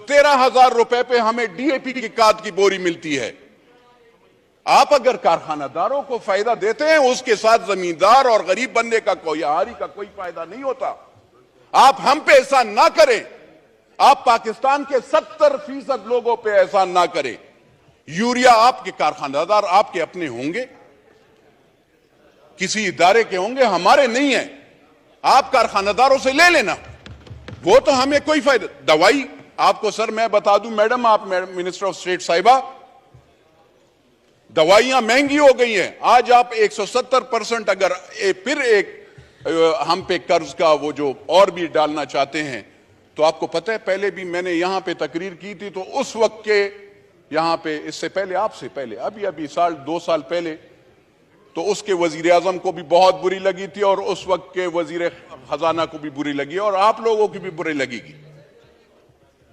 13,000 रुपए पे हमें डीएपी की खाद की बोरी मिलती है। आप अगर कारखानादारों को फायदा देते हैं, उसके साथ जमींदार और गरीब बंदे का कोई आहारी का कोई फायदा नहीं होता। आप हम पे एहसान ना करें, आप पाकिस्तान के 70% लोगों पे एहसान ना करें। यूरिया आपके कारखानादार आपके अपने होंगे, किसी इदारे के होंगे, हमारे नहीं है। आप कारखानादारों से ले लेना, वो तो हमें कोई फायदा। दवाई आपको सर मैं बता दूं मैडम, आप मिनिस्टर ऑफ स्टेट साहिबा, दवाइयां महंगी हो गई हैं। आज आप 170% अगर फिर एक हम पे कर्ज का वो जो और भी डालना चाहते हैं, तो आपको पता है पहले भी मैंने यहां पे तकरीर की थी, तो उस वक्त के यहां पे, इससे पहले आपसे पहले अभी 2 साल पहले, तो उसके वजीर आजम को भी बहुत बुरी लगी थी और उस वक्त के वजीर खजाना को भी बुरी लगी और आप लोगों की भी बुरी लगेगी।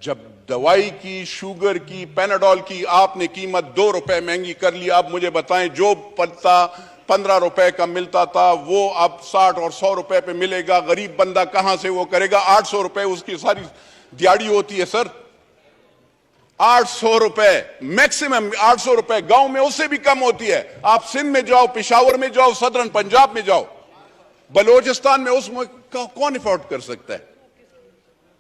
जब दवाई की, शुगर की, पैनाडोल की आपने कीमत 2 रुपए महंगी कर ली, आप मुझे बताएं जो पत्ता 15 रुपए का मिलता था वो अब 60 और 100 रुपए पे मिलेगा। गरीब बंदा कहां से वो करेगा? 800 रुपए उसकी सारी दिहाड़ी होती है सर, 800 रुपए मैक्सिमम, 800 रुपए गांव में उससे भी कम होती है। आप सिंध में जाओ, पेशावर में जाओ, सदरन पंजाब में जाओ, बलोचिस्तान में, उसमें कौन अफोर्ड कर सकता है?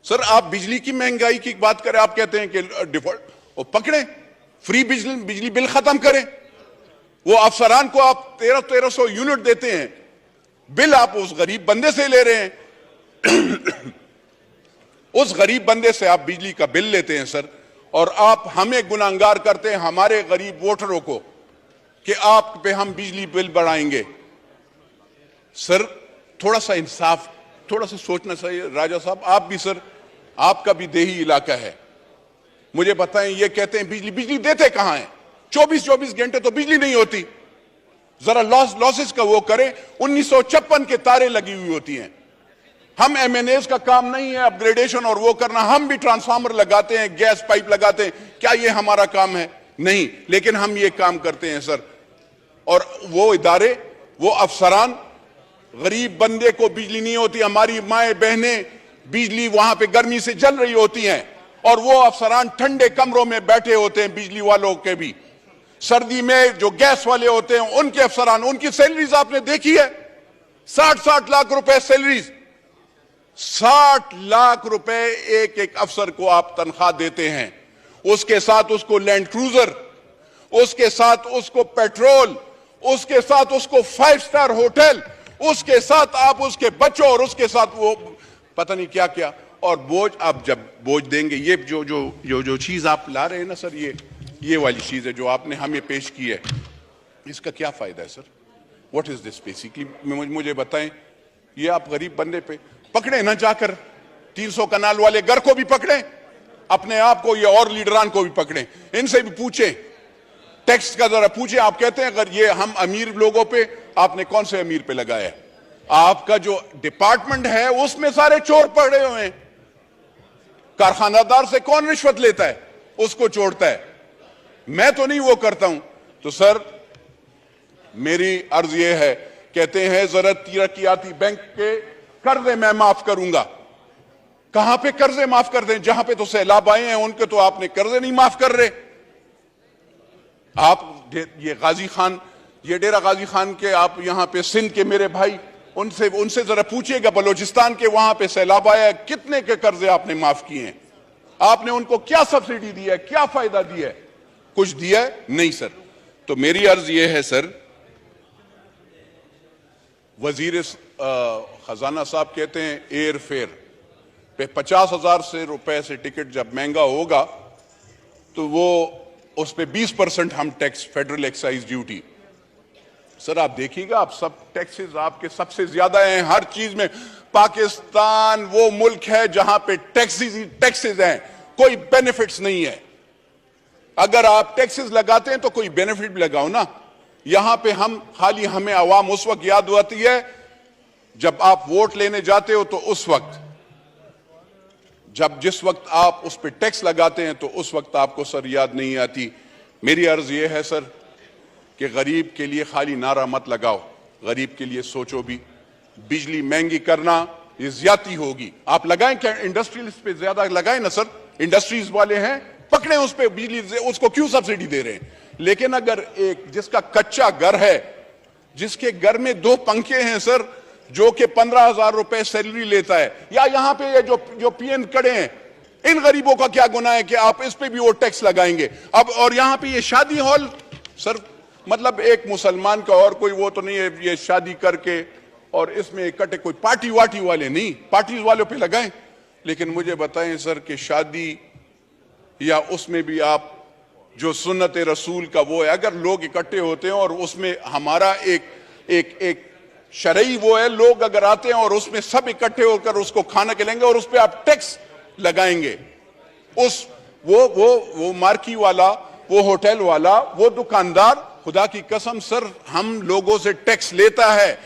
सर आप बिजली की महंगाई की बात करें, आप कहते हैं कि डिफॉल्ट, वो पकड़े, फ्री बिजली बिल खत्म करें। वो अफसरान को आप 1300 यूनिट देते हैं, बिल आप उस गरीब बंदे से ले रहे हैं। उस गरीब बंदे से आप बिजली का बिल लेते हैं सर, और आप हमें गुनाहगार करते हैं, हमारे गरीब वोटरों को, कि आप पे हम बिजली बिल बढ़ाएंगे। सर थोड़ा सा इंसाफ, थोड़ा सा सोचना चाहिए। राजा साहब आप भी सर, आपका भी देही इलाका है, मुझे बताएं, ये कहते हैं बिजली देते कहां हैं? 24 घंटे तो बिजली नहीं होती। जरा लॉसेस का वो करें। 1956 के तारे लगी हुई होती हैं। हम एमएनएस का काम नहीं है अपग्रेडेशन और वो करना, हम भी ट्रांसफार्मर लगाते हैं, गैस पाइप लगाते हैं, क्या ये हमारा काम है? नहीं, लेकिन हम ये काम करते हैं सर। और वो इदारे, वो अफसरान, गरीब बंदे को बिजली नहीं होती, हमारी माएं बहनें बिजली वहां पे गर्मी से जल रही होती हैं, और वो अफसरान ठंडे कमरों में बैठे होते हैं, बिजली वालों के भी। सर्दी में जो गैस वाले होते हैं उनके अफसरान, उनकी सैलरीज आपने देखी है, 60 लाख रुपए सैलरीज, 60 लाख रुपए एक एक अफसर को आप तनख्वाह देते हैं। उसके साथ उसको लैंड क्रूजर, उसके साथ उसको पेट्रोल, उसके साथ उसको 5 स्टार होटल, उसके साथ आप उसके बच्चों और उसके साथ वो पता नहीं क्या क्या। और बोझ, आप जब बोझ देंगे, ये जो चीज आप ला रहे हैं ना सर, ये वाली चीज है जो आपने हमें पेश की है, इसका क्या फायदा है sir? What is this basically? मुझे बताएं। ये आप गरीब बंदे पे पकड़े ना जाकर, 300 कनाल वाले घर को भी पकड़े, अपने आप को, ये और लीडरान को भी पकड़े, इनसे भी पूछे, टैक्स का जरा पूछे। आप कहते हैं अगर ये हम अमीर लोगों पे, आपने कौन से अमीर पे लगाया है? आपका जो डिपार्टमेंट है उसमें सारे चोर पड़े हुए हैं। कारखानादार से कौन रिश्वत लेता है? उसको छोड़ता है। मैं तो नहीं वो करता हूं। तो सर मेरी अर्ज ये है, कहते हैं जरा तरक्याती बैंक के कर्जे मैं माफ करूंगा। कहां पे कर्जे माफ कर दें? जहां पे तो सैलाब आए हैं उनके तो आपने कर्जे नहीं माफ कर रहे। आप ये गाजी खान, ये डेरा गाजी खान के, आप यहां पे सिंध के मेरे भाई, उनसे जरा पूछिएगा, बलोचिस्तान के वहां पे सैलाब आया, कितने के कर्जे आपने माफ किए हैं? आपने उनको क्या सब्सिडी दी है, क्या फायदा दिया है? कुछ दिया है? नहीं सर। तो मेरी अर्ज यह है सर, वजीर खजाना साहब कहते हैं एयर फेयर पे 50,000 रुपए से टिकट जब महंगा होगा तो वो उस पे 20% हम tax, federal excise duty. Sir आप देखिएगा, आप सब टैक्सेस आपके सबसे ज्यादा हैं हर चीज में। पाकिस्तान वो मुल्क है जहां पे टैक्सेस हैं, कोई बेनिफिट्स नहीं है। अगर आप टैक्सेस लगाते हैं तो कोई बेनिफिट भी लगाओ ना। यहां पे हम खाली, हमें आवाम उस वक्त याद आती है जब आप वोट लेने जाते हो, तो उस वक्त जिस वक्त आप उस पर टैक्स लगाते हैं तो उस वक्त आपको सर याद नहीं आती। मेरी अर्ज यह है सर कि गरीब के लिए खाली नारा मत लगाओ, गरीब के लिए सोचो भी। बिजली महंगी करना ये ज्यादती होगी। आप लगाएं क्या? इंडस्ट्रियल पे ज्यादा लगाएं ना सर, इंडस्ट्रीज वाले हैं, पकड़े उस पे बिजली, उसको क्यों सब्सिडी दे रहे हैं? लेकिन अगर एक जिसका कच्चा घर है, जिसके घर में 2 पंखे हैं सर, जो कि 15,000 रुपए सैलरी लेता है, या यहां पे ये जो पीएन खड़े हैं, इन गरीबों का क्या गुनाह है कि आप इस पे भी वो टैक्स लगाएंगे? अब और यहां पे ये शादी हॉल सर, मतलब एक मुसलमान का और कोई वो तो नहीं है, ये शादी करके और इसमें इकट्ठे कोई पार्टी वाटी वाले नहीं, पार्टी वालों पे लगाएं। लेकिन मुझे बताएं सर कि शादी या उसमें भी आप जो सुन्नत रसूल का वो है, अगर लोग इकट्ठे होते हैं और उसमें हमारा एक शरई वो है, लोग अगर आते हैं और उसमें सब इकट्ठे होकर उसको खाना खिलाएंगे और उस पर आप टैक्स लगाएंगे, उस वो मार्की वाला, वो होटल वाला, वो दुकानदार, खुदा की कसम सर हम लोगों से टैक्स लेता है।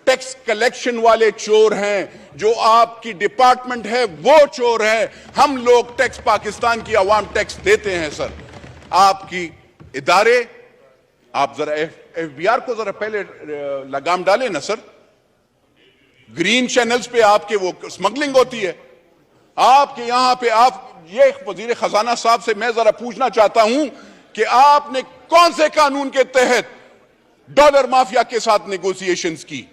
टैक्स कलेक्शन वाले चोर हैं, जो आपकी डिपार्टमेंट है वो चोर है। हम लोग टैक्स, पाकिस्तान की आवाम टैक्स देते हैं सर। आपकी इदारे, आप जरा एफबीआर को जरा पहले लगाम डालें ना सर। ग्रीन चैनल्स पे आपके वो स्मगलिंग होती है आपके यहां पे। आप ये वजीर खजाना साहब से मैं जरा पूछना चाहता हूं कि आपने कौन से कानून के तहत डॉलर माफिया के साथ नेगोशिएशंस की?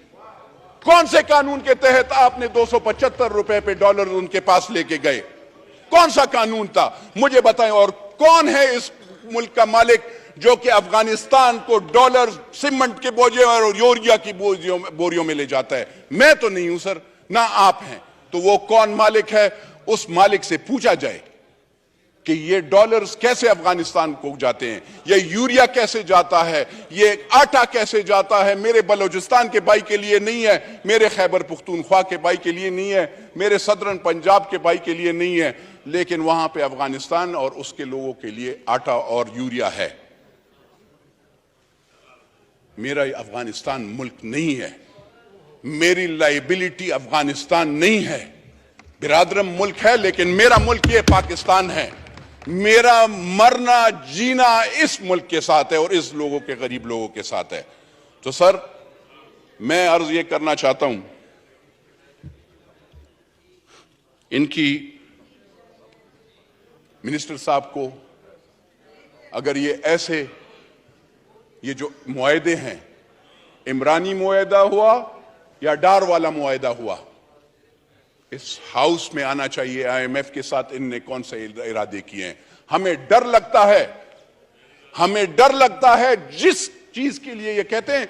कौन से कानून के तहत आपने 275 रुपए पे डॉलर उनके पास लेके गए? कौन सा कानून था मुझे बताएं। और कौन है इस मुल्क का मालिक जो कि अफगानिस्तान को डॉलर सीमेंट के बोझे और यूरिया की बोरियों में ले जाता है? मैं तो नहीं हूं सर, ना आप हैं। तो वो कौन मालिक है? उस मालिक से पूछा जाए कि ये डॉलर्स कैसे अफगानिस्तान को जाते हैं, ये यूरिया कैसे जाता है, ये आटा कैसे जाता है। मेरे बलोचिस्तान के भाई के लिए नहीं है, मेरे खैबर पुख्तूनख्वा के भाई के लिए नहीं है, मेरे सदरन पंजाब के भाई के लिए नहीं है, लेकिन वहां पे अफगानिस्तान और उसके लोगों के लिए आटा और यूरिया है। मेरा अफगानिस्तान मुल्क नहीं है, मेरी लाइबिलिटी अफगानिस्तान नहीं है। बिरादरम मुल्क है, लेकिन मेरा मुल्क ये पाकिस्तान है। मेरा मरना जीना इस मुल्क के साथ है और इस लोगों के, गरीब लोगों के साथ है। तो सर मैं अर्ज ये करना चाहता हूं, इनकी मिनिस्टर साहब को, अगर ये ऐसे ये जो मुआहदे हैं, इमरानी मुआहदा हुआ या डार वाला मुआहदा हुआ, इस हाउस में आना चाहिए। आईएमएफ के साथ इनने कौन से इरादे किए हैं? हमें डर लगता है, हमें डर लगता है जिस चीज के लिए ये कहते हैं,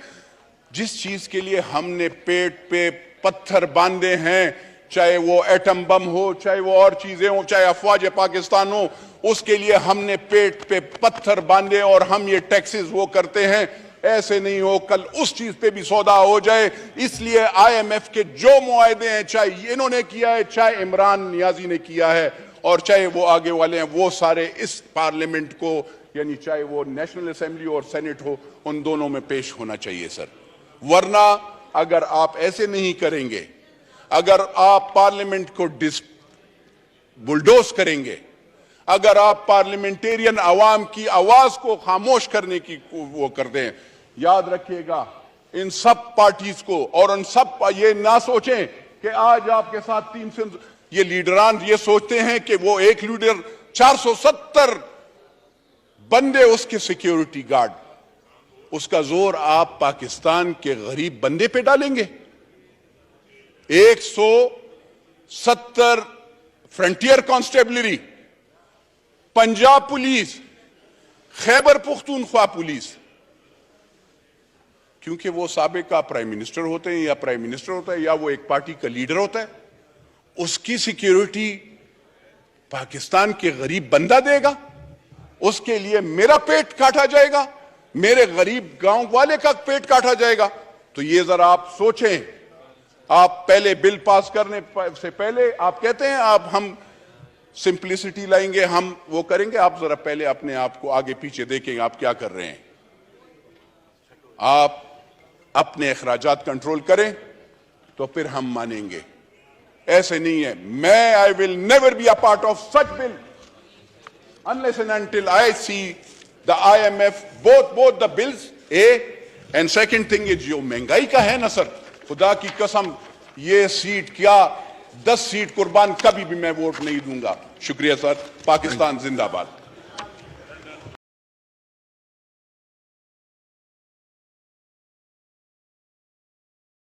जिस चीज के लिए हमने पेट पे पत्थर बांधे हैं, चाहे वो एटम बम हो, चाहे वो और चीजें हो, चाहे अफवाज पाकिस्तान हो, उसके लिए हमने पेट पे पत्थर बांधे और हम ये टैक्सेस वो करते हैं। ऐसे नहीं हो कल उस चीज पे भी सौदा हो जाए। इसलिए आईएमएफ के जो मुआहदे हैं, चाहे इन्होंने किया है, चाहे इमरान नियाजी ने किया है, और चाहे वो आगे वाले हैं, वो सारे इस पार्लियामेंट को, यानी चाहे वो नेशनल असेंबली और सेनेट हो, उन दोनों में पेश होना चाहिए सर। वरना अगर आप ऐसे नहीं करेंगे, अगर आप पार्लियामेंट को बुलडोज करेंगे, अगर आप पार्लियामेंटेरियन आवाम की आवाज को खामोश करने की वो करते हैं, याद रखिएगा इन सब पार्टीज को, और उन सब ये ना सोचें कि आज आपके साथ 300 ये लीडरान ये सोचते हैं कि वो एक लीडर 470 बंदे उसके सिक्योरिटी गार्ड, उसका जोर आप पाकिस्तान के गरीब बंदे पे डालेंगे। 170 frontier constabulary, Punjab police, Khyber Pakhtunkhwa police, क्योंकि वो साबिका प्राइम मिनिस्टर होते हैं या प्राइम मिनिस्टर होता है या वो एक पार्टी का लीडर होता है, उसकी सिक्योरिटी पाकिस्तान के गरीब बंदा देगा। उसके लिए मेरा पेट काटा जाएगा, मेरे गरीब गांव वाले का पेट काटा जाएगा। तो ये जरा आप सोचें। आप पहले बिल पास करने से पहले आप कहते हैं आप हम सिंप्लिसिटी लाएंगे, हम वो करेंगे। आप जरा पहले अपने आप को आगे पीछे देखेंगे आप क्या कर रहे हैं। आप अपने अखराजात कंट्रोल करें तो फिर हम मानेंगे। ऐसे नहीं है। मैं I will never be a part of such bill unless and until I see the IMF both the bills and second thing is जो महंगाई का है ना सर, खुदा की कसम ये सीट क्या 10 सीट कुर्बान कभी भी मैं वोट नहीं दूंगा। शुक्रिया सर। पाकिस्तान जिंदाबाद।